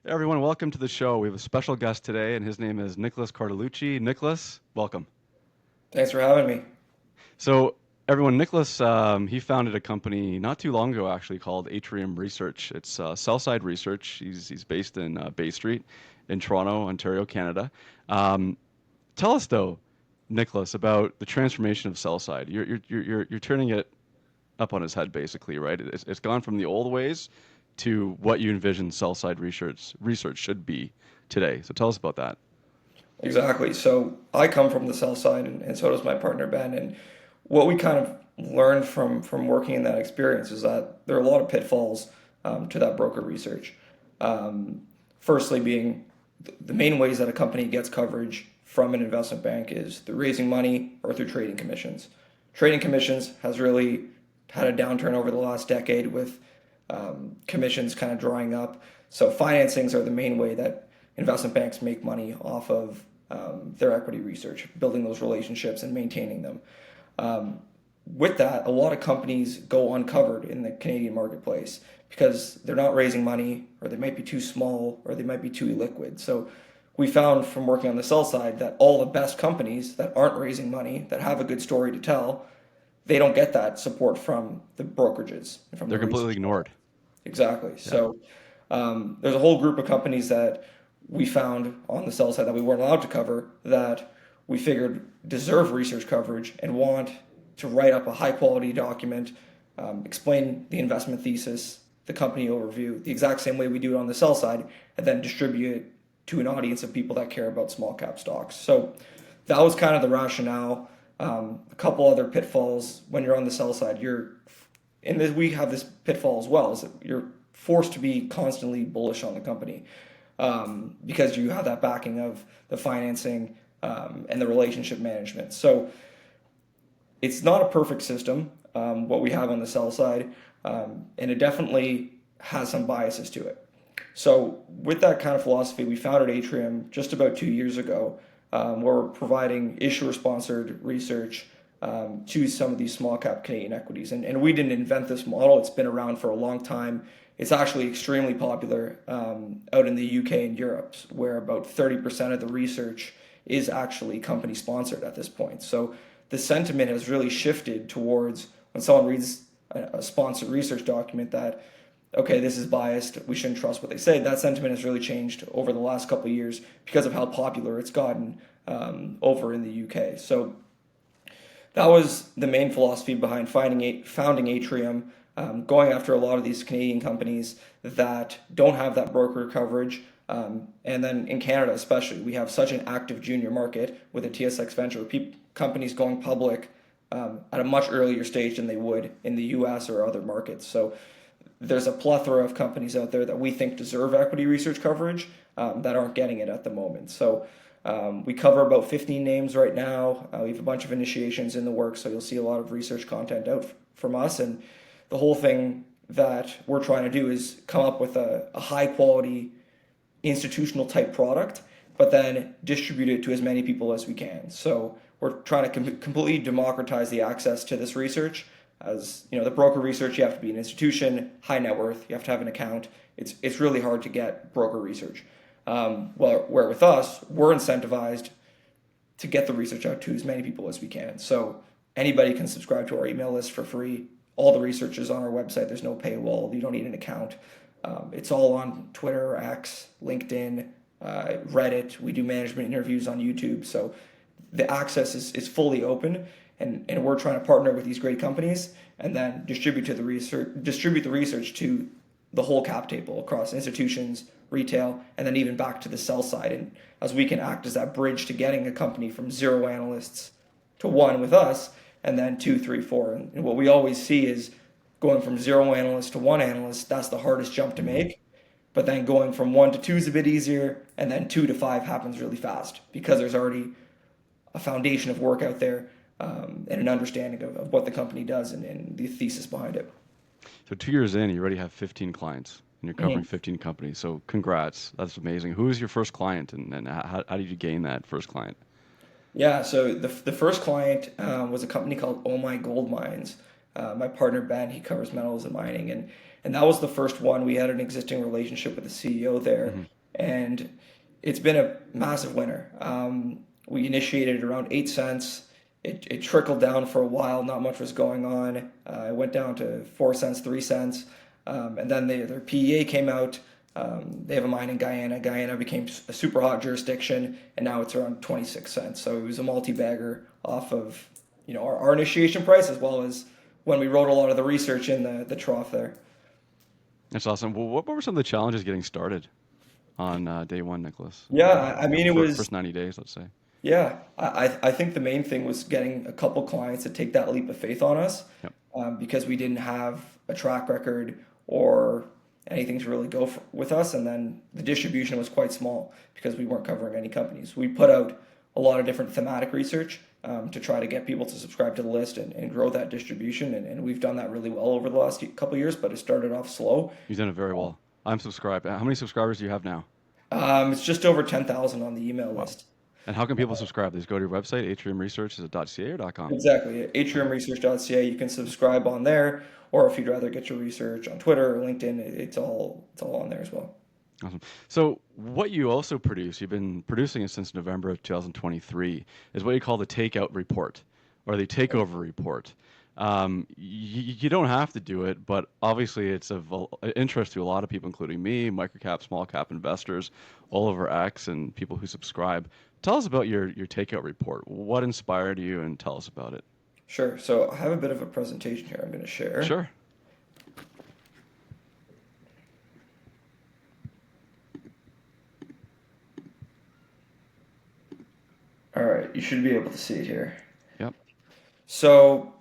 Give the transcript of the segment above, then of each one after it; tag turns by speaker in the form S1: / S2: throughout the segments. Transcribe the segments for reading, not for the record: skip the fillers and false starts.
S1: Everyone, welcome to the show. We have a special guest today, and his name is Nicholas Cortellucci. Nicholas, welcome.
S2: Thanks for having me.
S1: So, everyone, Nicholas, he founded a company not too long ago, actually, called Atrium Research. It's sell-side research. He's based in Bay Street in Toronto, Ontario, Canada. Um, Tell us, though, Nicholas, about the transformation of sell-side. You're turning it up on his head, basically, right? It's gone from the old ways to what you envision sell-side research should be today. So tell us about that.
S2: Exactly. So I come from the sell side, and so does my partner Ben. And what we kind of learned from working in that experience is that there are a lot of pitfalls to that broker research. Firstly, being the main ways that a company gets coverage from an investment bank is through raising money or through trading commissions. Trading commissions has really had a downturn over the last decade with commissions kind of drying up. So financings are the main way that investment banks make money off of their equity research, building those relationships and maintaining them. With that, a lot of companies go uncovered in the Canadian marketplace because they're not raising money, or they might be too small, or they might be too illiquid. So we found from working on the sell side that all the best companies that aren't raising money, that have a good story to tell, they don't get that support from the brokerages and from
S1: They're
S2: the
S1: completely
S2: research.
S1: ignored.
S2: Exactly.
S1: Yeah.
S2: So there's a whole group of companies that we found on the sell side that we weren't allowed to cover that we figured deserve research coverage and want to write up a high quality document, explain the investment thesis, the company overview, the exact same way we do it on the sell side, and then distribute it to an audience of people that care about small cap stocks. So that was kind of the rationale. A couple other pitfalls when you're on the sell side. We have this pitfall as well, is that you're forced to be constantly bullish on the company because you have that backing of the financing and the relationship management. So it's not a perfect system, what we have on the sell side, and it definitely has some biases to it. So with that kind of philosophy, we founded Atrium just about 2 years ago, where we're providing issuer-sponsored research to some of these small cap Canadian equities. And we didn't invent this model. It's been around for a long time. It's actually extremely popular out in the UK and Europe, where about 30% of the research is actually company sponsored at this point. So the sentiment has really shifted towards when someone reads a sponsored research document that, okay, this is biased, we shouldn't trust what they say. That sentiment has really changed over the last couple of years because of how popular it's gotten over in the UK. So that was the main philosophy behind founding Atrium, going after a lot of these Canadian companies that don't have that broker coverage. And then in Canada, especially, we have such an active junior market with a TSX venture, companies going public at a much earlier stage than they would in the US or other markets. So there's a plethora of companies out there that we think deserve equity research coverage that aren't getting it at the moment. So we cover about 15 names right now. We have a bunch of initiations in the works, so you'll see a lot of research content out from us. And the whole thing that we're trying to do is come up with a high quality institutional type product, but then distribute it to as many people as we can. So we're trying to completely democratize the access to this research. As you know, the broker research, you have to be an institution, high net worth, you have to have an account. It's really hard to get broker research. Where with us, we're incentivized to get the research out to as many people as we can. So anybody can subscribe to our email list for free. All the research is on our website. There's no paywall. You don't need an account. It's all on Twitter, X, LinkedIn, Reddit. We do management interviews on YouTube. So the access is fully open, and we're trying to partner with these great companies and then distribute the research to the whole cap table across institutions, retail, and then even back to the sell side. And as we can act as that bridge to getting a company from zero analysts to one with us, and then two, three, four. And what we always see is going from zero analyst to one analyst, that's the hardest jump to make. But then going from one to two is a bit easier, and then two to five happens really fast because there's already a foundation of work out there and an understanding of what the company does and the thesis behind it.
S1: So 2 years in, you already have 15 clients and you're covering
S2: Mhm.
S1: 15 companies. So congrats. That's amazing. Who was your first client and how did you gain that first client?
S2: Yeah, so the first client was a company called Oh My Gold Mines. My partner Ben, he covers metals and mining, and that was the first one. We had an existing relationship with the CEO there,
S1: Hmm.
S2: and it's been a massive winner. We initiated around 8 cents. It trickled down for a while. Not much was going on. It went down to 4 cents, 3 cents, and then their PEA came out. They have a mine in Guyana. Guyana became a super hot jurisdiction, and now it's around 26 cents. So it was a multi-bagger off of our initiation price, as well as when we wrote a lot of the research in the trough there.
S1: That's awesome. Well, what were some of the challenges getting started on day one, Nicholas?
S2: Yeah, I mean, it was.
S1: First 90 days, let's say.
S2: Yeah, I think the main thing was getting a couple clients to take that leap of faith on us,
S1: Yep.
S2: because we didn't have a track record or anything to really go with us. And then the distribution was quite small because we weren't covering any companies. We put out a lot of different thematic research to try to get people to subscribe to the list and grow that distribution. And we've done that really well over the last couple of years, but it started off slow.
S1: You've done it very well. I'm subscribed. How many subscribers do you have now?
S2: It's just over 10,000 on the email
S1: Wow.
S2: list.
S1: And how can people subscribe? They just go to your website, Atrium Research. Is it .ca or .com?
S2: Exactly. At atriumresearch.ca, you can subscribe on there, or if you'd rather get your research on Twitter or LinkedIn, it's all on there as well.
S1: Awesome. So what you also produce, you've been producing it since November of 2023, is what you call the Takeout Report or the Takeover Report. You don't have to do it, but obviously it's of interest to a lot of people, including me, microcap, small cap investors, Oliver X, and people who subscribe. Tell us about your Takeout Report. What inspired you, and tell us about it.
S2: Sure. So I have a bit of a presentation here I'm going to share.
S1: Sure.
S2: All right, you should be able to see it here.
S1: Yep.
S2: So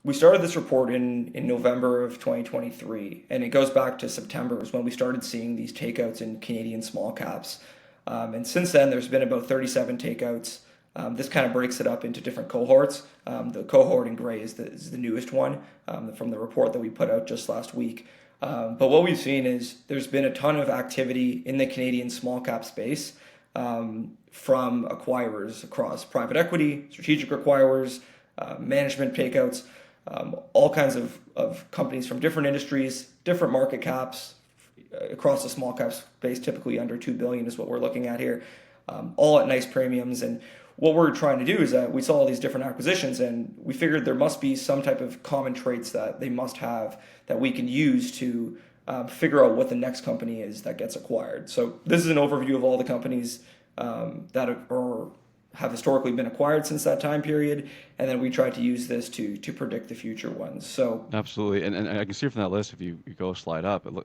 S2: we started this report in November of 2023, and it goes back to September is when we started seeing these takeouts in Canadian small caps. And since then, there's been about 37 takeouts. This kind of breaks it up into different cohorts. The cohort in gray is the newest one from the report that we put out just last week. But what we've seen is there's been a ton of activity in the Canadian small cap space from acquirers across private equity, strategic acquirers, management takeouts, all kinds of companies from different industries, different market caps across the small cap space, typically under 2 billion is what we're looking at here, all at nice premiums. And what we're trying to do is that we saw all these different acquisitions, and we figured there must be some type of common traits that they must have that we can use to figure out what the next company is that gets acquired. So this is an overview of all the companies that have historically been acquired since that time period, and then we tried to use this to predict the future ones. So
S1: Absolutely. And I can see from that list, if you go slide up, the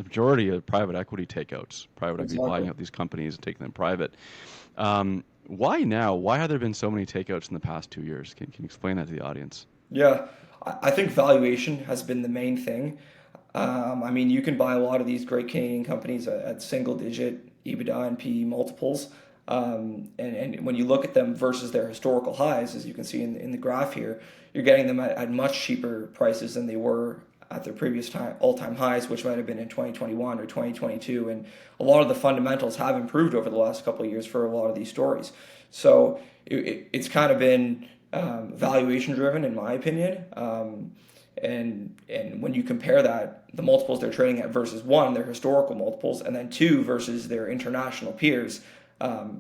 S1: majority of private equity takeouts, private equity buying
S2: exactly.
S1: out these companies and taking them private. Why now? Why have there been so many takeouts in the past 2 years? Can you explain that to the audience?
S2: Yeah, I think valuation has been the main thing. I mean, you can buy a lot of these great Canadian companies at single-digit EBITDA and PE multiples. And when you look at them versus their historical highs, as you can see in the graph here, you're getting them at much cheaper prices than they were at their previous all-time highs, which might have been in 2021 or 2022. And a lot of the fundamentals have improved over the last couple of years for a lot of these stories. So it's kind of been valuation driven, in my opinion. And when you compare that, the multiples they're trading at versus one, their historical multiples, and then two versus their international peers,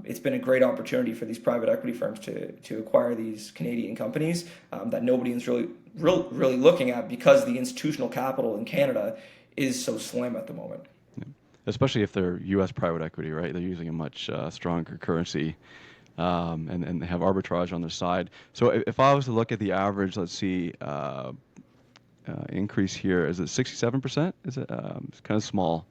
S2: it's been a great opportunity for these private equity firms to acquire these Canadian companies that nobody is really looking at because the institutional capital in Canada is so slim at the moment.
S1: Especially if they're U.S. private equity, right? They're using a much stronger currency, and they have arbitrage on their side. So if I was to look at the average, let's see, increase here, is it 67%? Is it? It's kind of small.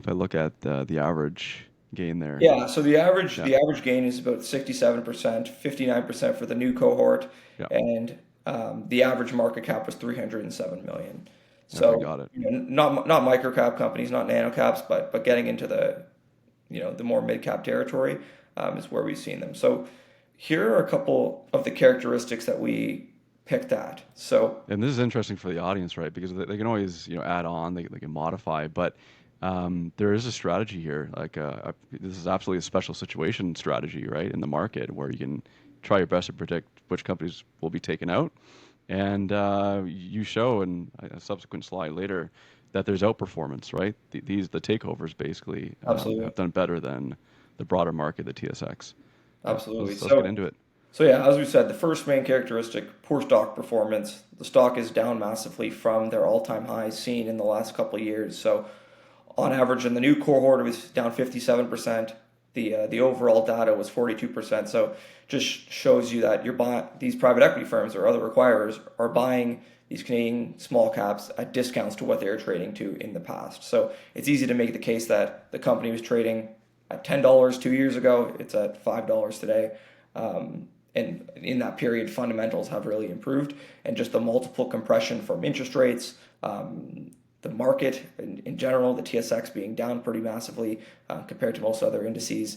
S1: If I look at the average gain there.
S2: Yeah, so the average
S1: Yeah.
S2: the average gain is about 67%, 59% for the new cohort,
S1: Yeah.
S2: and the average market cap was 307 million.
S1: Okay,
S2: So
S1: got it.
S2: not micro cap companies, not nano caps, but getting into the more mid cap territory is where we've seen them. So here are a couple of the characteristics that we picked at. So
S1: And this is interesting for the audience, right? Because they can always, add on, they can modify, but there is a strategy here. Like this is absolutely a special situation strategy, right, in the market where you can try your best to predict which companies will be taken out. And you show in a subsequent slide later that there's outperformance, right? The takeovers basically
S2: Absolutely.
S1: have done better than the broader market, the TSX.
S2: Absolutely.
S1: Let's get into it.
S2: So yeah, as we said, the first main characteristic, poor stock performance. The stock is down massively from their all-time highs seen in the last couple of years. So on average, in the new cohort, it was down 57%. The overall data was 42%. So just shows you that these private equity firms or other acquirers are buying these Canadian small caps at discounts to what they were trading to in the past. So it's easy to make the case that the company was trading at $10 2 years ago. It's at $5 today. And in that period, fundamentals have really improved, and just the multiple compression from interest rates, the market in general, the TSX being down pretty massively compared to most other indices,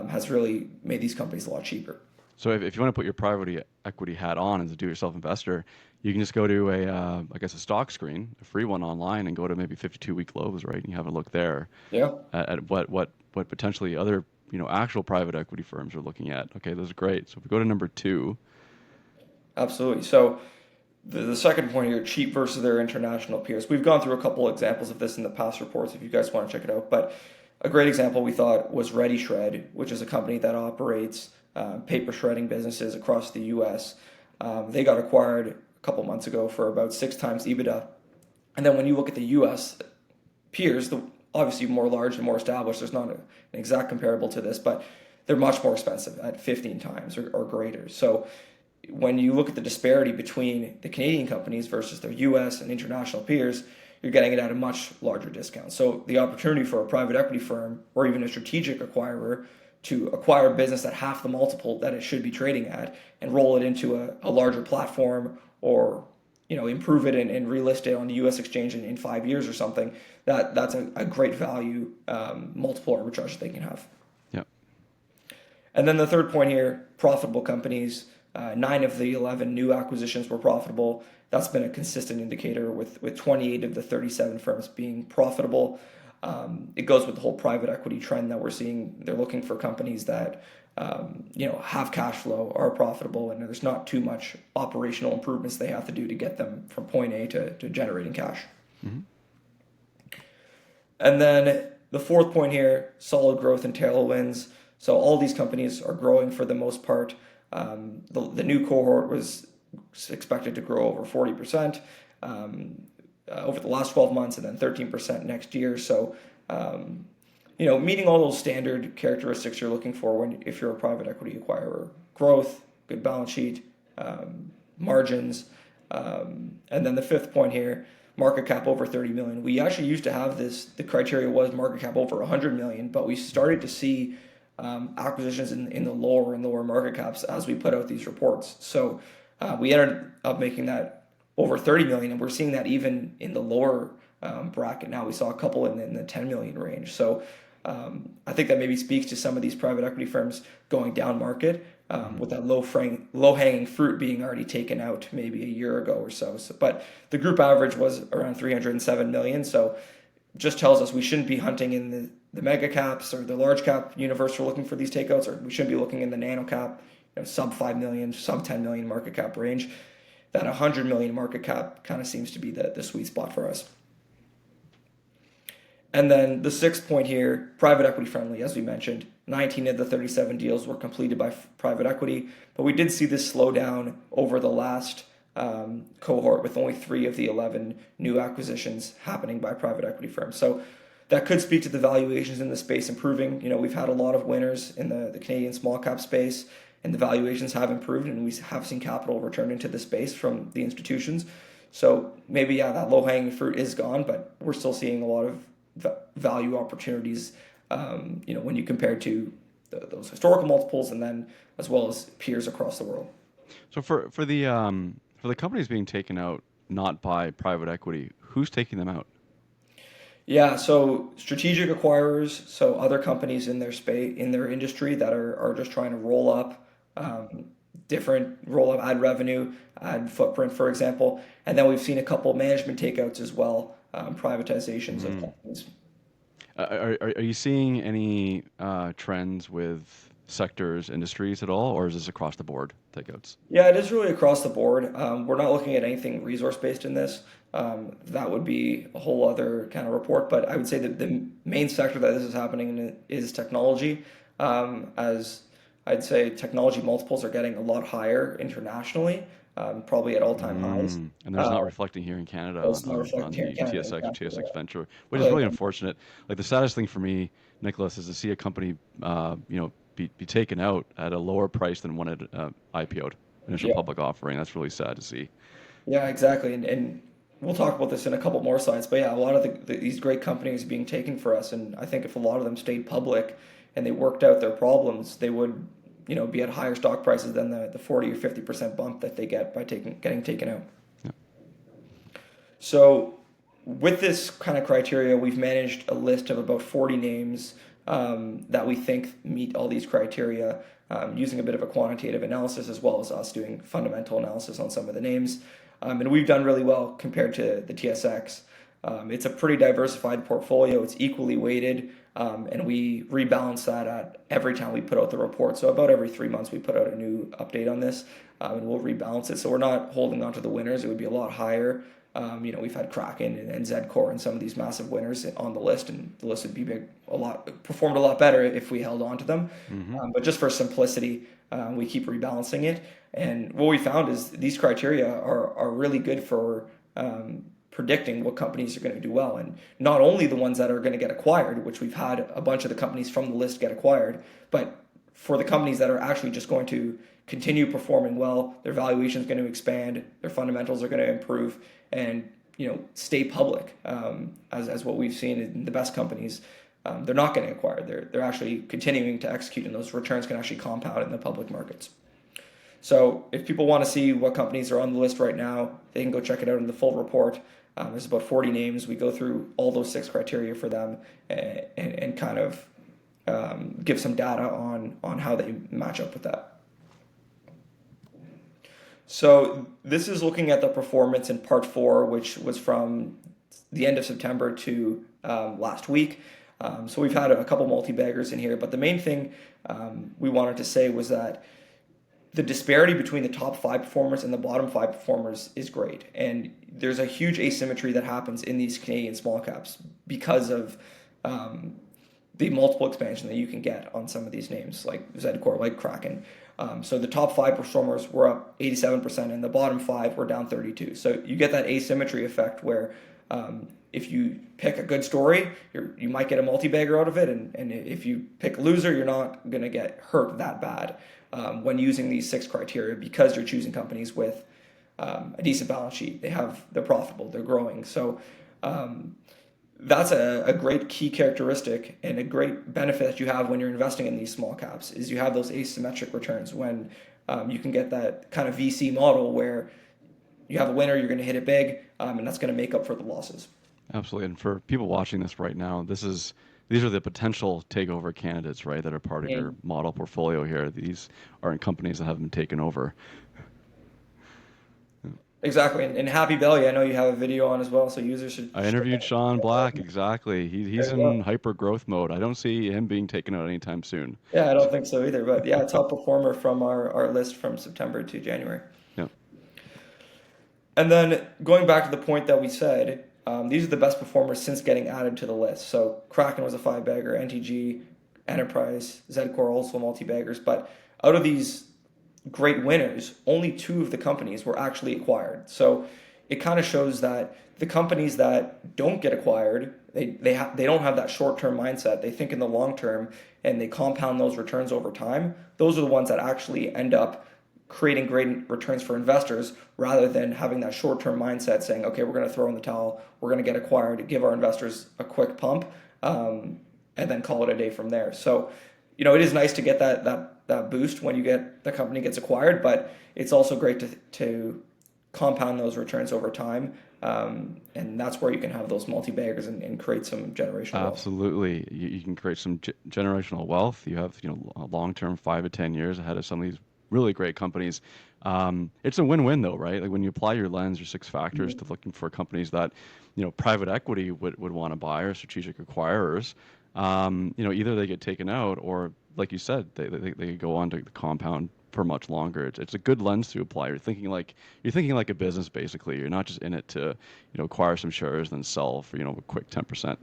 S2: has really made these companies a lot cheaper.
S1: So if you want to put your private equity hat on as a do-it-yourself investor, you can just go to I guess a stock screen, a free one online, and go to maybe 52-week lows, right? And you have a look there
S2: Yeah,
S1: at what potentially other actual private equity firms are looking at. Okay, those are great. So if we go to number two,
S2: absolutely. So the second point here, cheap versus their international peers. We've gone through a couple examples of this in the past reports if you guys want to check it out. But a great example we thought was Ready Shred, which is a company that operates paper shredding businesses across the U.S. They got acquired a couple months ago for about 6 times EBITDA. And then when you look at the U.S. peers, obviously more large and more established, there's not an exact comparable to this, but they're much more expensive at 15 times or greater. So when you look at the disparity between the Canadian companies versus their U.S. and international peers, you're getting it at a much larger discount. So the opportunity for a private equity firm or even a strategic acquirer to acquire a business at half the multiple that it should be trading at and roll it into a larger platform, or improve it and relist it on the U.S. exchange in 5 years or something, that's a great value multiple arbitrage that they can have.
S1: yeah.
S2: And then the third point here, profitable companies. 9 of the 11 new acquisitions were profitable. That's been a consistent indicator with 28 of the 37 firms being profitable. It goes with the whole private equity trend that we're seeing. They're looking for companies that have cash flow, are profitable, and there's not too much operational improvements they have to do to get them from point A to generating cash.
S1: Mm-hmm.
S2: And then the fourth point here, solid growth and tailwinds. So all these companies are growing for the most part. The new cohort was expected to grow over 40% over the last 12 months, and then 13% next year. So, meeting all those standard characteristics you're looking for if you're a private equity acquirer: growth, good balance sheet, margins, and then the fifth point here, market cap over 30 million. We actually used to have this. The criteria was market cap over 100 million, but we started to see acquisitions in the lower and lower market caps as we put out these reports. So we ended up making that over 30 million, and we're seeing that even in the lower bracket now. We saw a couple in the 10 million range. So I think that maybe speaks to some of these private equity firms going down market with that low-hanging fruit being already taken out maybe a year ago or so. But the group average was around 307 million. So just tells us we shouldn't be hunting in the mega caps or the large cap universe for looking for these takeouts, or we shouldn't be looking in the nano cap, sub 5 million, sub 10 million market cap range. That 100 million market cap kind of seems to be the sweet spot for us. And then the sixth point here, private equity friendly, as we mentioned. 19 of the 37 deals were completed by private equity, but we did see this slow down over the last cohort, with only 3 of the 11 new acquisitions happening by private equity firms. So that could speak to the valuations in the space improving. We've had a lot of winners in the Canadian small cap space, and the valuations have improved, and we have seen capital return into the space from the institutions. So maybe, that low-hanging fruit is gone, but we're still seeing a lot of value opportunities, when you compare to those historical multiples, and then as well as peers across the world.
S1: So for the companies being taken out not by private equity, who's taking them out?
S2: Yeah, so strategic acquirers, so other companies in their space, in their industry, that are just trying to roll up ad revenue, ad footprint, for example. And then we've seen a couple management takeouts as well, privatizations of companies.
S1: Are you seeing any trends with sectors, industries at all, or is this across the board takeouts?
S2: Yeah, it is really across the board. We're not looking at anything resource based in this. That would be a whole other kind of report. But I would say that the main sector that this is happening in is technology. As I'd say, technology multiples are getting a lot higher internationally, probably at all-time highs.
S1: And there's
S2: Uh,
S1: not reflecting here in Canada
S2: that's not
S1: on
S2: reflected here in
S1: the
S2: Canada.
S1: TSX or
S2: Exactly.
S1: TSX
S2: Yeah.
S1: Venture, which is
S2: Right.
S1: really unfortunate. Like the saddest thing for me, Nicholas, is to see a company, be taken out at a lower price than when it IPO'd, initial
S2: Yeah.
S1: public offering. That's really sad to see.
S2: Yeah, exactly. And we'll talk about this in a couple more slides. But yeah, a lot of these great companies being taken for us. And I think if a lot of them stayed public and they worked out their problems, they would, be at higher stock prices than the 40 or 50% bump that they get by getting taken out.
S1: Yeah.
S2: So with this kind of criteria, we've managed a list of about 40 names that we think meet all these criteria, using a bit of a quantitative analysis as well as us doing fundamental analysis on some of the names. And we've done really well compared to the TSX. It's a pretty diversified portfolio. It's equally weighted, and we rebalance that at every time we put out the report. So about every 3 months, we put out a new update on this, and we'll rebalance it. So we're not holding on to the winners. It would be a lot higher. We've had Kraken and Zedcor and some of these massive winners on the list, and the list would be performed a lot better if we held on to them.
S1: Mm-hmm.
S2: But just for simplicity, we keep rebalancing it. And what we found is these criteria are really good for predicting what companies are going to do well. And not only the ones that are going to get acquired, which we've had a bunch of the companies from the list get acquired, but for the companies that are actually just going to continue performing well, their valuation is going to expand, their fundamentals are going to improve, and stay public. As what we've seen in the best companies, they're not getting acquired. They're actually continuing to execute, and those returns can actually compound in the public markets. So if people want to see what companies are on the list right now, they can go check it out in the full report. There's about 40 names. We go through all those 6 criteria for them and kind of give some data on how they match up with that. So this is looking at the performance in part 4, which was from the end of September to last week. So we've had a couple multi-baggers in here, but the main thing we wanted to say was that the disparity between the top 5 performers and the bottom 5 performers is great. And there's a huge asymmetry that happens in these Canadian small caps because of the multiple expansion that you can get on some of these names, like Zedcor, like Kraken. So the top 5 performers were up 87%, and the bottom 5 were down 32%. So you get that asymmetry effect where if you pick a good story, you might get a multi-bagger out of it, and if you pick a loser, you're not going to get hurt that bad when using these 6 criteria, because you're choosing companies with a decent balance sheet. They're profitable, they're growing. So that's a great key characteristic and a great benefit that you have when you're investing in these small caps, is you have those asymmetric returns when you can get that kind of VC model where you have a winner, you're going to hit it big, and that's going to make up for the losses.
S1: Absolutely. And for people watching this right now, these are the potential takeover candidates, right, that are part of your model portfolio here. These aren't companies that haven't been taken over.
S2: Exactly. And Happy Belly, I know you have a video on as well, so users should
S1: I
S2: check
S1: interviewed
S2: that
S1: Sean Black.
S2: out.
S1: Exactly.
S2: There
S1: He's
S2: you go.
S1: in hyper growth mode. I don't see him being taken out anytime soon.
S2: Yeah, I don't think so either. But yeah, top performer from our list from September to January.
S1: Yeah.
S2: And then going back to the point that we said, these are the best performers since getting added to the list. So Kraken was a 5-bagger, NTG, Enterprise, Zedcor also multi-baggers. But out of these great winners, only 2 of the companies were actually acquired. So it kind of shows that the companies that don't get acquired, they don't have that short-term mindset. They think in the long term, and they compound those returns over time. Those are the ones that actually end up creating great returns for investors, rather than having that short-term mindset saying, okay, we're going to throw in the towel, we're going to get acquired, give our investors a quick pump, and then call it a day from there. So, it is nice to get that boost when the company gets acquired, but it's also great to compound those returns over time. And that's where you can have those multi-baggers and create some generational wealth.
S1: Absolutely. You can create some generational wealth. You have, a long-term 5 to 10 years ahead of some of these really great companies. It's a win-win though, right? Like when you apply your lens, your 6 factors to looking for companies that, private equity would want to buy, or strategic acquirers, either they get taken out, or like you said, they go on to the compound for much longer. It's a good lens to apply. You're thinking like a business basically. You're not just in it to acquire some shares then sell for a quick 10%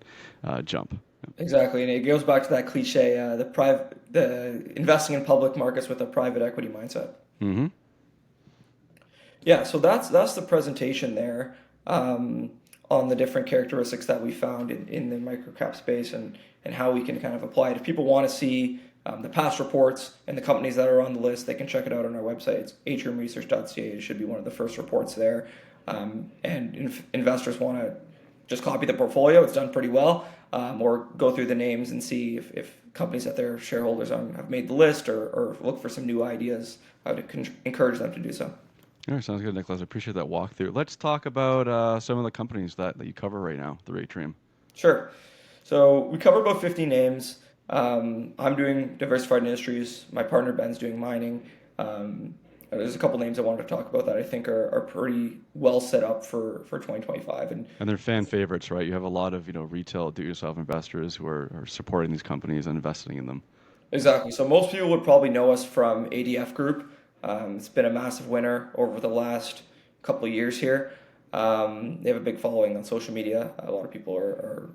S1: jump.
S2: Exactly, and it goes back to that cliche, the investing in public markets with a private equity mindset.
S1: Mm-hmm.
S2: Yeah, so that's the presentation there, on the different characteristics that we found in the microcap space, and how we can kind of apply it. If people want to see the past reports and the companies that are on the list, they can check it out on our website. It's atriumresearch.ca. It should be one of the first reports there. And if investors want to just copy the portfolio, it's done pretty well, or go through the names and see if companies that their shareholders on have made the list, or look for some new ideas. I would encourage them to do so.
S1: All right, sounds good, Nicholas. I appreciate that walkthrough. Let's talk about some of the companies that you cover right now, the Atrium.
S2: Sure. So we cover about 50 names. I'm doing diversified industries. My partner Ben's doing mining. There's a couple names I wanted to talk about that I think are pretty well set up for 2025.
S1: And they're fan favorites, right? You have a lot of retail do-it-yourself investors who are supporting these companies and investing in them.
S2: Exactly. So most people would probably know us from ADF Group. It's been a massive winner over the last couple of years here. They have a big following on social media. A lot of people are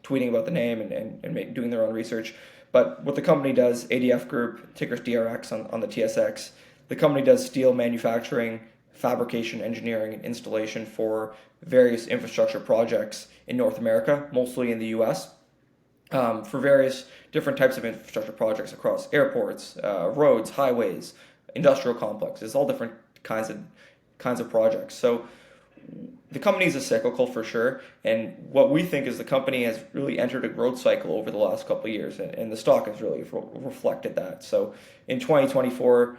S2: tweeting about the name and doing their own research. But what the company does, ADF Group, ticker's DRX on the TSX, the company does steel manufacturing, fabrication, engineering, and installation for various infrastructure projects in North America, mostly in the US, for various different types of infrastructure projects across airports, roads, highways, industrial complexes, all different kinds of projects. So the company is a cyclical for sure, and what we think is the company has really entered a growth cycle over the last couple of years, and the stock has really reflected that. So in 2024,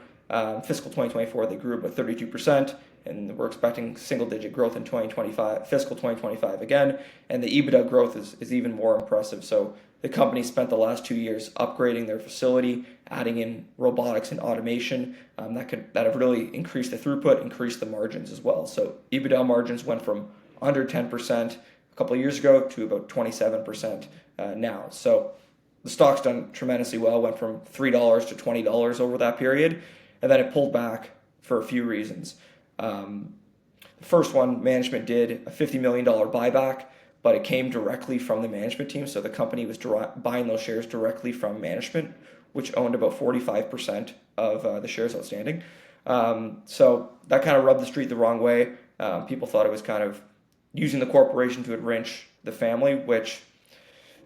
S2: fiscal 2024, they grew about 32%, and we're expecting single-digit growth in 2025, fiscal 2025 again, and the EBITDA growth is even more impressive. So the company spent the last 2 years upgrading their facility, adding in robotics and automation that have really increased the throughput, increased the margins as well. So EBITDA margins went from under 10% a couple of years ago to about 27% now. So the stock's done tremendously well, went from $3 to $20 over that period, and then it pulled back for a few reasons. The first one, management did a $50 million buyback, but it came directly from the management team. So the company was buying those shares directly from management, which owned about 45% of the shares outstanding. So that kind of rubbed the street the wrong way. People thought it was kind of using the corporation to enrich the family, which,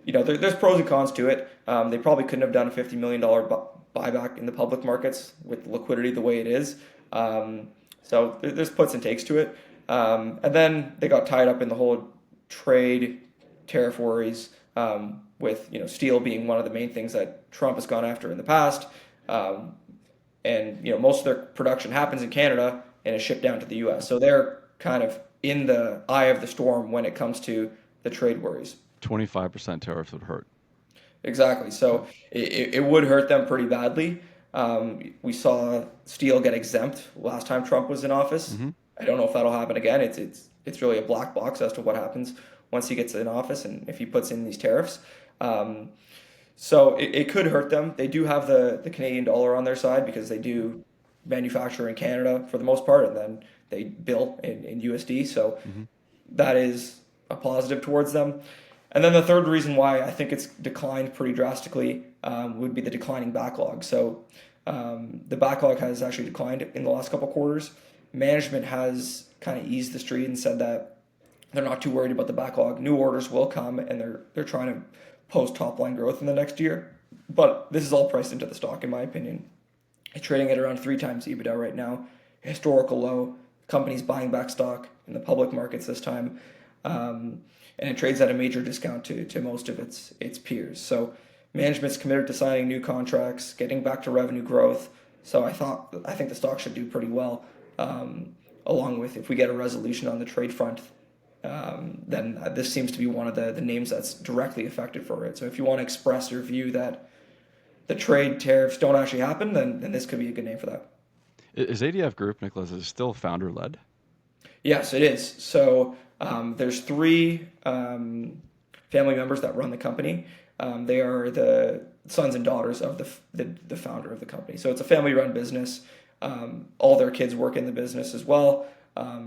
S2: there's pros and cons to it. They probably couldn't have done a $50 million buyback in the public markets with liquidity the way it is. So there's puts and takes to it. And then they got tied up in the whole trade tariff worries, with steel being one of the main things that Trump has gone after in the past. And most of their production happens in Canada and is shipped down to the U.S. So they're kind of in the eye of the storm when it comes to the trade worries.
S1: 25% tariffs would hurt.
S2: Exactly. So it would hurt them pretty badly. We saw steel get exempt last time Trump was in office.
S1: Mm-hmm.
S2: I don't know if that'll happen again. It's really a black box as to what happens once he gets in office and if he puts in these tariffs. So it could hurt them. They do have the Canadian dollar on their side because they do manufacture in Canada for the most part, and then they bill in USD. So that is a positive towards them. And then the third reason why I think it's declined pretty drastically would be the declining backlog. So the backlog has actually declined in the last couple of quarters. Management has kind of eased the street and said that they're not too worried about the backlog. New orders will come, and they're trying to post top line growth in the next year. But this is all priced into the stock, in my opinion. It's trading at around 3 times EBITDA right now, historical low. Companies buying back stock in the public markets this time, and it trades at a major discount to most of its peers. So management's committed to signing new contracts, getting back to revenue growth. So I think the stock should do pretty well. Along with if we get a resolution on the trade front, then this seems to be one of the names that's directly affected for it. So if you want to express your view that the trade tariffs don't actually happen, then this could be a good name for that.
S1: Is ADF Group, Nicholas, is still founder led?
S2: Yes, it is. So there's 3 family members that run the company. They are the sons and daughters of the founder of the company. So it's a family-run business. All their kids work in the business as well.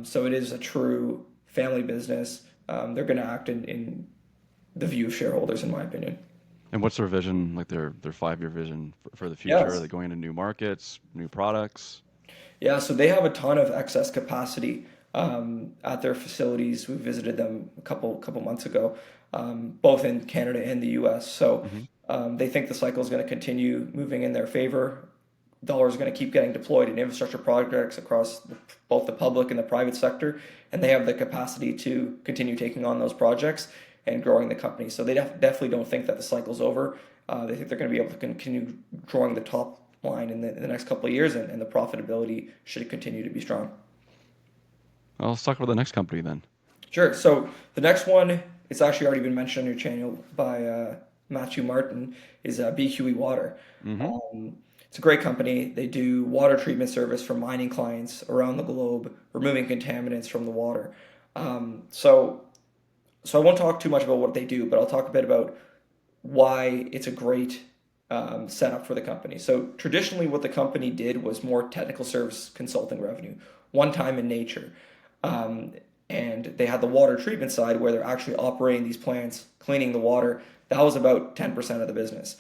S2: So it is a true family business. They're going to act in the view of shareholders, in my opinion.
S1: And what's their vision, like their 5-year vision for the future? Are
S2: Yes.
S1: they going into new markets, new products?
S2: Yeah, so they have a ton of excess capacity at their facilities. We visited them a couple months ago, both in Canada and the U.S. So
S1: Hmm.
S2: they think the cycle is going to continue moving in their favor. Dollars are going to keep getting deployed in infrastructure projects across both the public and the private sector, and they have the capacity to continue taking on those projects and growing the company. So they definitely don't think that the cycle's over. They think they're going to be able to continue growing the top line in the next couple of years, and the profitability should continue to be strong.
S1: Well, let's talk about the next company then.
S2: Sure. So the next one, it's actually already been mentioned on your channel by Matthew Martin, is BQE Water.
S1: Hmm.
S2: It's a great company. They do water treatment service for mining clients around the globe, removing contaminants from the water. So I won't talk too much about what they do, but I'll talk a bit about why it's a great setup for the company. So traditionally, what the company did was more technical service consulting revenue, one time in nature. Um, and they had the water treatment side where they're actually operating these plants, cleaning the water. That was about 10% of the business.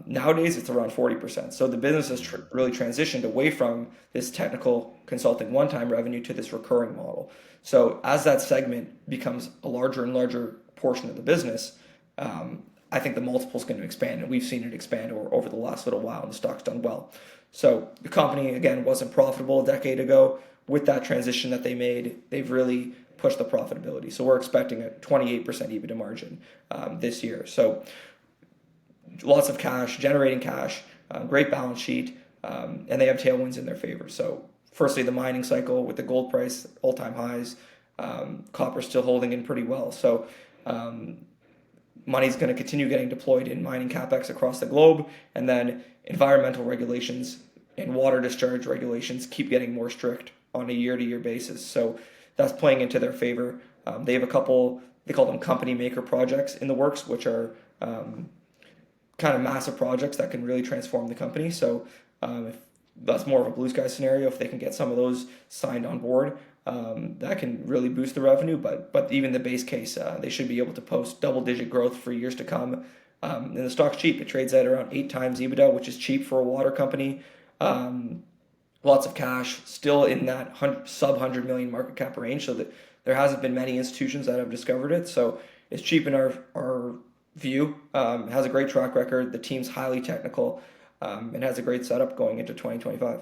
S2: Nowadays, it's around 40%. So the business has really transitioned away from this technical consulting one time revenue to this recurring model. So as that segment becomes a larger and larger portion of the business, I think the multiple is going to expand, and we've seen it expand over the last little while, and the stock's done well. So the company, again, wasn't profitable a decade ago. With that transition that they made, they've really pushed the profitability. So we're expecting a 28% EBITDA margin this year. So lots of cash, generating cash, great balance sheet, and they have tailwinds in their favor. So firstly, the mining cycle with the gold price all-time highs, copper still holding in pretty well. So money's going to continue getting deployed in mining capex across the globe, and then environmental regulations and water discharge regulations keep getting more strict on a year-to-year basis. So that's playing into their favor. They have a couple, they call them company maker projects in the works, which are kind of massive projects that can really transform the company. So if that's more of a blue sky scenario, if they can get some of those signed on board, that can really boost the revenue. But even the base case, they should be able to post double-digit growth for years to come. And the stock's cheap. It trades at around 8 times EBITDA, which is cheap for a water company. Lots of cash, still in that sub 100 million market cap range, so that there hasn't been many institutions that have discovered it. So it's cheap in our view. It has a great track record. The team's highly technical, and has a great setup going into 2025.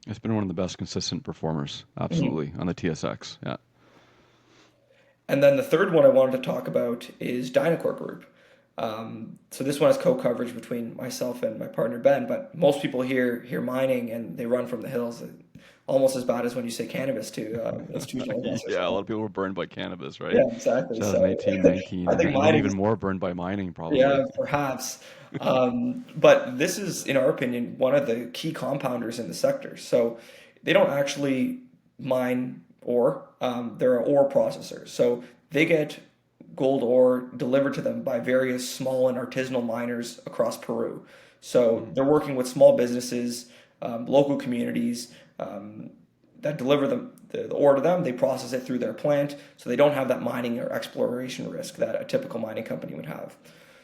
S1: It's been one of the best consistent performers, absolutely, on the TSX. Yeah.
S2: And then the third one I wanted to talk about is Dynacor Group. So this one has co-coverage between myself and my partner Ben, but most people hear mining and they run from the hills. Almost as bad as when you say cannabis to institutional investors.
S1: Yeah, a lot of people were burned by cannabis, right?
S2: Yeah, exactly. So
S1: 2018, 19,
S2: I think
S1: and then
S2: mining
S1: even
S2: is,
S1: more burned by mining, probably.
S2: yeah, perhaps. But this is, in our opinion, one of the key compounders in the sector. So they don't actually mine ore. They're ore processors. So they get gold ore delivered to them by various small and artisanal miners across Peru. So
S1: Mhm.
S2: they're working with small businesses, local communities that deliver the ore to them. They process it through their plant, so they don't have that mining or exploration risk that a typical mining company would have.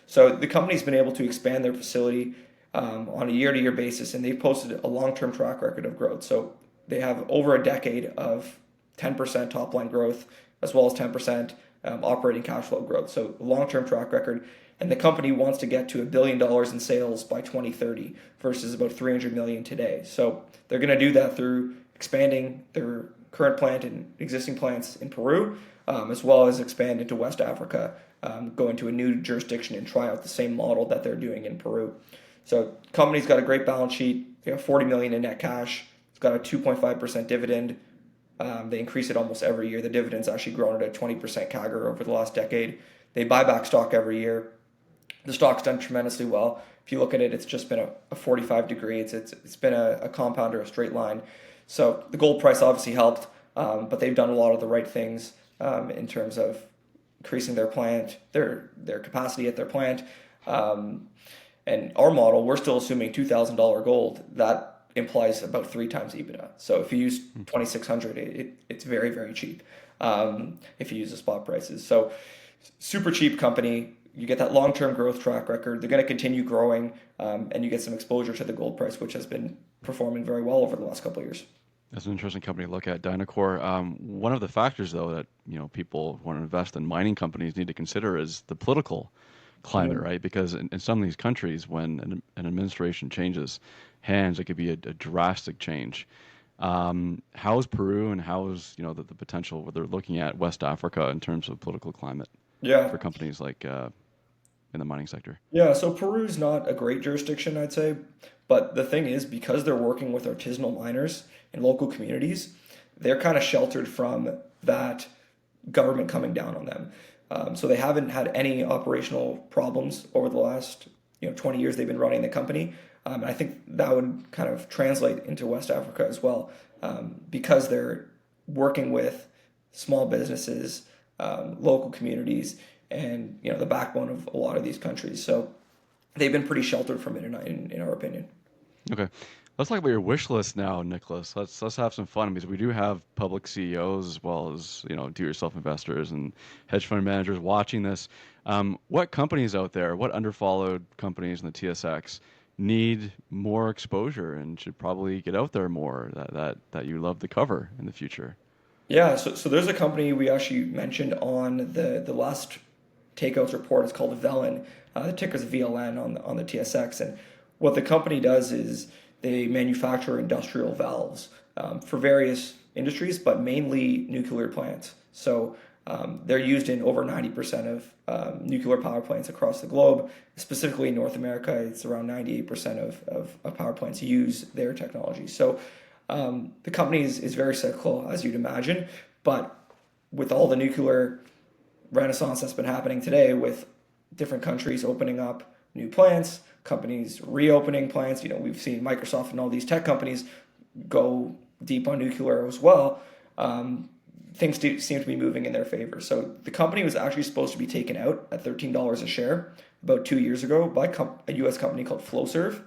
S2: So the company's been able to expand their facility on a year-to-year basis, and they've posted a long-term track record of growth. So they have over a decade of 10% top line growth, as well as 10% operating cash flow growth. So long-term track record. And the company wants to get to $1 billion in sales by 2030 versus about 300 million today. So they're going to do that through expanding their current plant and existing plants in Peru, as well as expand into West Africa, go into a new jurisdiction and try out the same model that they're doing in Peru. So the company's got a great balance sheet. They have 40 million in net cash. It's got a 2.5% dividend. They increase it almost every year. The dividend's actually grown at a 20% CAGR over the last decade. They buy back stock every year. The stock's done tremendously well. If you look at it, it's just been a 45 degree. It's been a compounder, a straight line. So the gold price obviously helped, but they've done a lot of the right things in terms of increasing their plant, their capacity at their plant, And our model, we're still assuming $2,000 gold. That implies about 3 times EBITDA. So if you use 2,600, it's very, very cheap if you use the spot prices. So super cheap company. You get that long-term growth track record. They're going to continue growing, and you get some exposure to the gold price, which has been performing very well over the last couple of years.
S1: That's an interesting company to look at, Dynacor. One of the factors, though, that people who want to invest in mining companies need to consider is the political climate,
S2: Mhm.
S1: right? Because in some of these countries, when an administration changes hands, it could be a drastic change. How is Peru, and how is the potential where they're looking at West Africa in terms of political climate
S2: Yeah,
S1: for companies like in the mining sector?
S2: yeah. So Peru's not a great jurisdiction, I'd say, but the thing is, because they're working with artisanal miners and local communities, they're kind of sheltered from that government coming down on them. So they haven't had any operational problems over the last 20 years they've been running the company. And I think that would kind of translate into West Africa as well, because they're working with small businesses, local communities, and the backbone of a lot of these countries. So they've been pretty sheltered from it, in our opinion.
S1: Okay. Let's talk about your wish list now, Nicholas. Let's have some fun because we do have public CEOs as well as do-it-yourself investors and hedge fund managers watching this. What companies out there, what underfollowed companies in the TSX need more exposure and should probably get out there more that you love to cover in the future?
S2: Yeah, so there's a company we actually mentioned on the last Takeouts report. It's called Velen. The ticker's VLN on the TSX. And what the company does is they manufacture industrial valves for various industries, but mainly nuclear plants. So they're used in over 90% of nuclear power plants across the globe. Specifically in North America, it's around 98% of power plants use their technology. So the company is very cyclical, as you'd imagine, but with all the nuclear renaissance that's been happening today, with different countries opening up new plants, companies reopening plants, we've seen Microsoft and all these tech companies go deep on nuclear as well. Things seem to be moving in their favor. So the company was actually supposed to be taken out at $13 a share about 2 years ago by a U.S. company called Flowserve.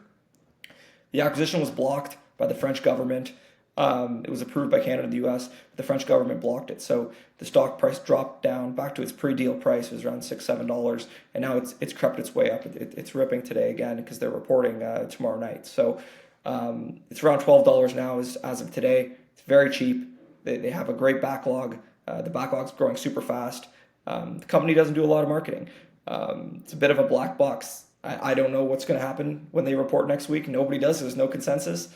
S2: The acquisition was blocked by the French government. It was approved by Canada and the U.S. The French government blocked it, so the stock price dropped down back to its pre-deal price. It was around $6-7, and now it's crept its way up. It's ripping today again because they're reporting tomorrow night. So it's around $12 now as of today. It's very cheap. They have a great backlog. The backlog's growing super fast. The company doesn't do a lot of marketing. It's a bit of a black box. I don't know what's going to happen when they report next week. Nobody does. There's no consensus.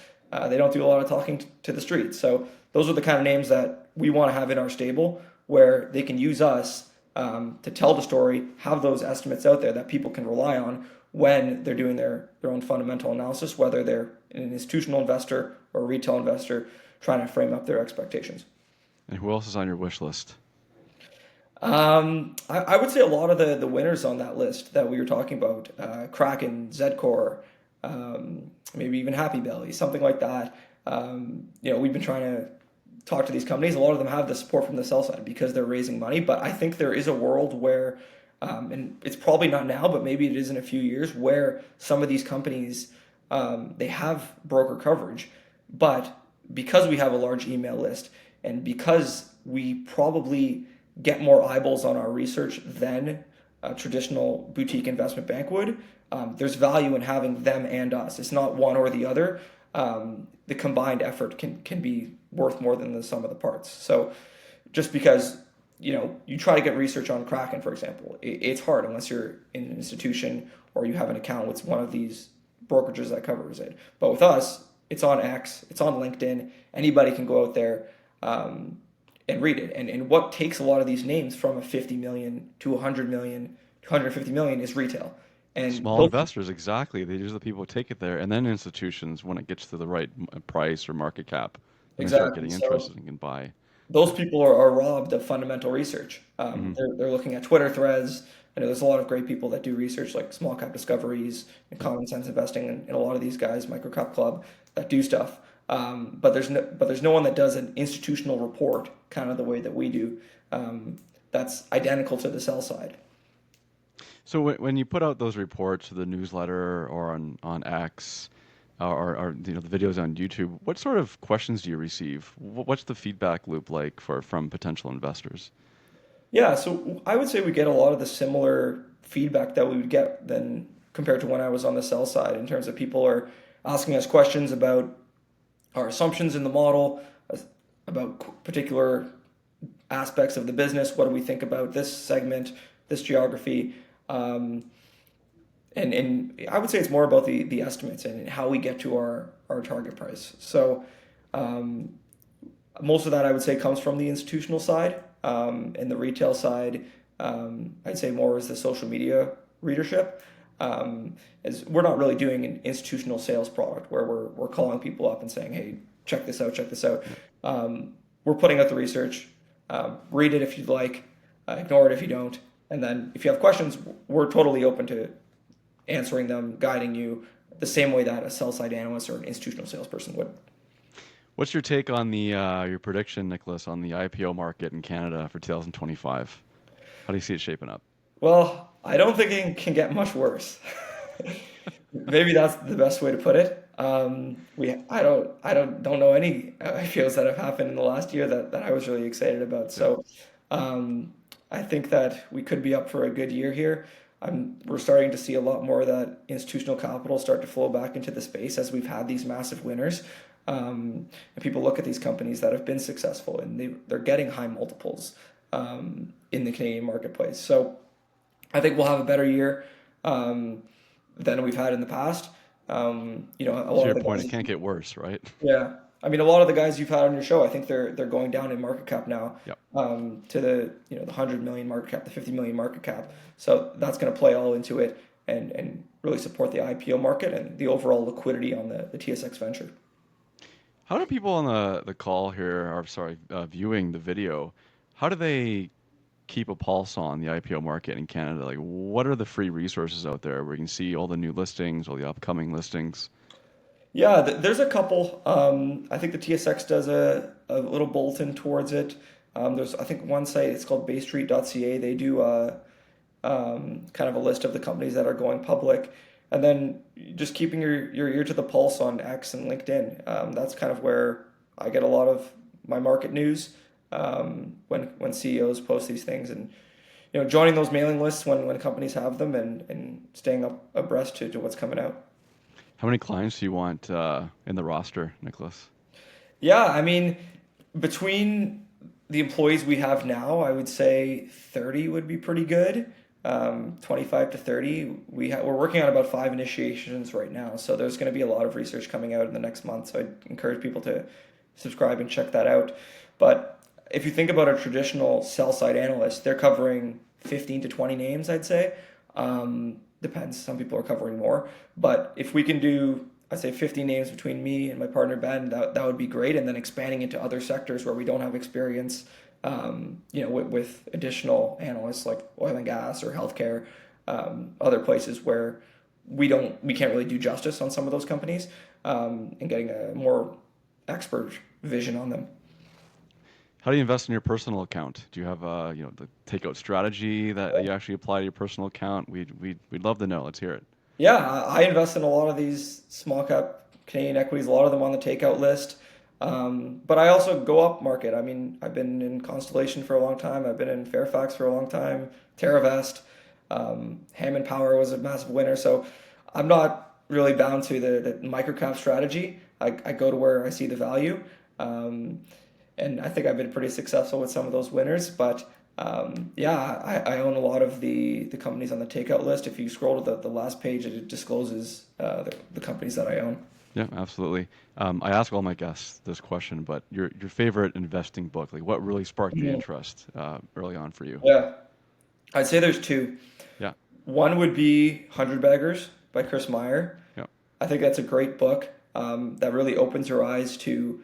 S2: They don't do a lot of talking to the street. So those are the kind of names that we want to have in our stable, where they can use us to tell the story, have those estimates out there that people can rely on when they're doing their own fundamental analysis, whether they're an institutional investor or a retail investor trying to frame up their expectations.
S1: And who else is on your wish list?
S2: I would say a lot of the winners on that list that we were talking about, Kraken, Zedcor, maybe even Happy Belly, something like that. We've been trying to talk to these companies. A lot of them have the support from the sell side because they're raising money. But I think there is a world where, and it's probably not now, but maybe it is in a few years, where some of these companies, they have broker coverage, but because we have a large email list and because we probably get more eyeballs on our research than a traditional boutique investment bank would, there's value in having them and us. It's not one or the other. The combined effort can be worth more than the sum of the parts. So just because you try to get research on Kraken, for example, it's hard unless you're in an institution or you have an account with one of these brokerages that covers it. But with us, it's on X, it's on LinkedIn. Anybody can go out there and read it. And what takes a lot of these names from a 50 million to 100 million to 150 million is retail. And
S1: Small
S2: those,
S1: investors, exactly. These are the people who take it there, and then institutions, when it gets to the right price or market cap, then they start
S2: exactly.
S1: getting
S2: So
S1: interested and can buy.
S2: those people are robbed of fundamental research.
S1: Hmm.
S2: They're looking at Twitter threads. I know there's a lot of great people that do research, like Small Cap Discoveries and Common Sense Investing, and a lot of these guys, Microcap Club, that do stuff. But there's no one that does an institutional report, kind of the way that we do. That's identical to the sell side.
S1: So when you put out those reports to the newsletter or on X or the videos on YouTube, what sort of questions do you receive? What's the feedback loop like from potential investors?
S2: Yeah, so I would say we get a lot of the similar feedback that we would get than compared to when I was on the sell side in terms of people are asking us questions about our assumptions in the model, about particular aspects of the business. What do we think about this segment, this geography? Um, and I would say it's more about the estimates and how we get to our target price. So um, most of that I would say comes from the institutional side, and the retail side, I'd say more is the social media readership. As we're not really doing an institutional sales product where we're calling people up and saying, hey, check this out, check this out. We're putting out the research, read it if you'd like, ignore it if you don't. And then if you have questions, we're totally open to answering them, guiding you the same way that a sell side analyst or an institutional salesperson would.
S1: What's your take on the your prediction, Nicholas, on the IPO market in Canada for 2025? How do you see it shaping up?
S2: Well, I don't think it can get much worse. Maybe that's the best way to put it. I don't know any IPOs that have happened in the last year that I was really excited about.
S1: Yeah.
S2: So um, I think that we could be up for a good year here. We're starting to see a lot more of that institutional capital start to flow back into the space as we've had these massive winners. And people look at these companies that have been successful and they're getting high multiples in the Canadian marketplace. So I think we'll have a better year um, than we've had in the past. A
S1: To
S2: lot of
S1: your
S2: the
S1: point,
S2: guys,
S1: it can't get worse, right?
S2: yeah. I mean, a lot of the guys you've had on your show, I think they're going down in market cap now
S1: Yep.
S2: to the 100 million market cap, the 50 million market cap. So that's going to play all into it and really support the IPO market and the overall liquidity on the TSX venture.
S1: How do people on the call here, or sorry, viewing the video, how do they keep a pulse on the IPO market in Canada? Like, what are the free resources out there where you can see all the new listings, all the upcoming listings?
S2: Yeah, there's a couple. I think the TSX does a little bulletin towards it. There's, I think, one site, it's called baystreet.ca. They do kind of a list of the companies that are going public. And then just keeping your ear to the pulse on X and LinkedIn. That's kind of where I get a lot of my market news when CEOs post these things. And joining those mailing lists when companies have them and staying up abreast to what's coming out.
S1: How many clients do you want in the roster, Nicholas?
S2: Yeah, I mean, between the employees we have now, I would say 30 would be pretty good. 25 to 30. We're working on about 5 initiations right now, so there's going to be a lot of research coming out in the next month. So I'd encourage people to subscribe and check that out. But if you think about a traditional sell side analyst, they're covering 15 to 20 names, I'd say. Depends. Some people are covering more. But if we can do, I'd say 50 names between me and my partner Ben, that would be great. And then expanding into other sectors where we don't have experience, with additional analysts like oil and gas or healthcare, other places where we can't really do justice on some of those companies, and getting a more expert vision on them.
S1: How do you invest in your personal account? Do you have the takeout strategy that you actually apply to your personal account? We'd love to know. Let's hear it.
S2: Yeah, I invest in a lot of these small cap Canadian equities, a lot of them on the takeout list. But I also go up market. I mean, I've been in Constellation for a long time. I've been in Fairfax for a long time. TerraVest, Hammond Power was a massive winner. So I'm not really bound to the microcap strategy. I go to where I see the value. And I think I've been pretty successful with some of those winners. But yeah, I own a lot of the companies on the takeout list. If you scroll to the last page, it discloses the companies that I own.
S1: Yeah, absolutely. I ask all my guests this question, but your favorite investing book, like what really sparked the
S2: Mhm.
S1: interest early on for you?
S2: Yeah, I'd say there's two.
S1: Yeah,
S2: One would be Hundred Baggers by Chris Meyer.
S1: yeah.
S2: I think that's a great book that really opens your eyes to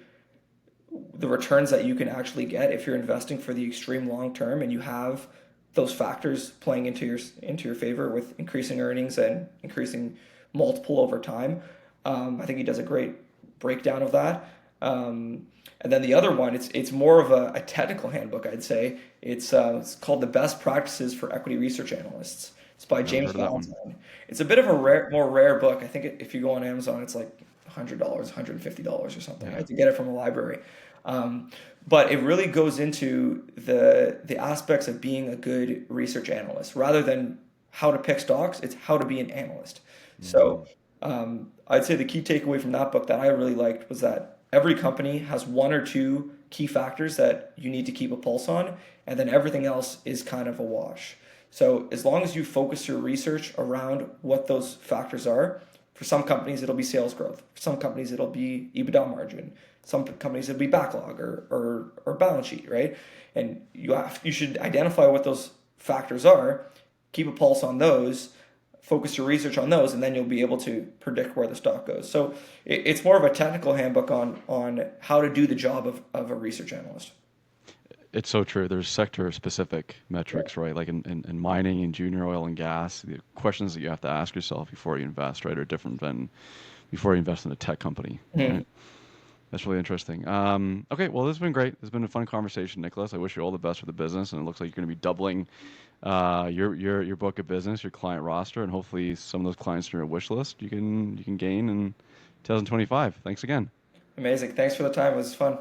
S2: the returns that you can actually get if you're investing for the extreme long term and you have those factors playing into your favor with increasing earnings and increasing multiple over time. I think he does a great breakdown of that. And then the other one, it's more of a technical handbook, I'd say. It's called The Best Practices for Equity Research Analysts. It's by
S1: Never
S2: James
S1: heard of that one.
S2: Valentine. It's a bit of a more rare book. I think if you go on Amazon, it's like $100, $150 or something. I
S1: Yeah.
S2: had to get it from a library. Um, but it really goes into the aspects of being a good research analyst rather than how to pick stocks. It's how to be an analyst. So
S1: Mm,
S2: I'd say the key takeaway from that book that I really liked was that every company has one or two key factors that you need to keep a pulse on, and then everything else is kind of a wash. So as long as you focus your research around what those factors are, for some companies it'll be sales growth. For some companies it'll be EBITDA margin. Some companies it'll be backlog or balance sheet, right? And you should identify what those factors are, keep a pulse on those, focus your research on those, and then you'll be able to predict where the stock goes. So it's more of a technical handbook on how to do the job of a research analyst.
S1: it's so true. There's sector specific
S2: Yeah.
S1: metrics, right? Like in mining and junior oil and gas, the questions that you have to ask yourself before you invest, right, are different than before you invest in a tech company,
S2: Mhm.
S1: right? That's really interesting. Okay, well, this has been great. It's been a fun conversation, Nicholas. I wish you all the best for the business, and it looks like you're going to be doubling your book of business, your client roster, and hopefully some of those clients on your wish list you can gain in 2025. Thanks again.
S2: Amazing. Thanks for the time. It was fun.